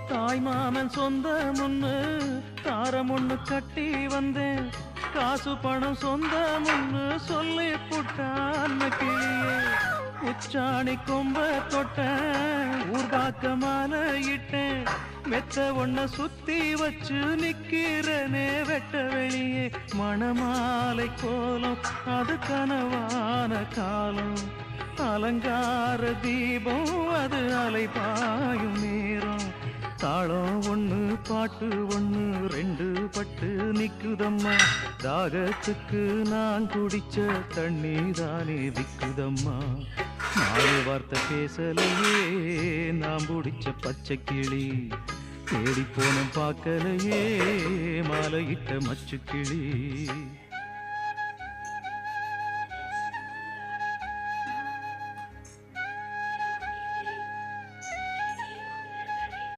தாய் மாமன் சொந்த முன்னு தாரம் ஒண்ணு கட்டி வந்தேன். காசு பணம் சொந்த முன்னு சொல்லி புட்டான் கிளியே. உச்சாணி கொம்ப தொட்டேன், ஊர்பாக்க மாலை இட்டேன். மெத்த ஒன்ன சுத்தி வச்சு நிக்கிறனே வெட்ட வெளியே. மணமாலை கோலம் அது கனவான காலம். அலங்கார தீபம் அது அலைபாயும் நேரம். தாளம் ஒண்ணு பாட்டு ஒண்ணு ரெண்டு பட்டு நிக்குதம்மா. தாகத்துக்கு நான் குடிச்ச தண்ணி தானே விக்குதம்மா. நாலு வார்த்தை பேசலையே நாம் பிடிச்ச பச்சை கிளி. தேடி போன பார்க்கலையே மாலையிட்ட மச்சு கிளி.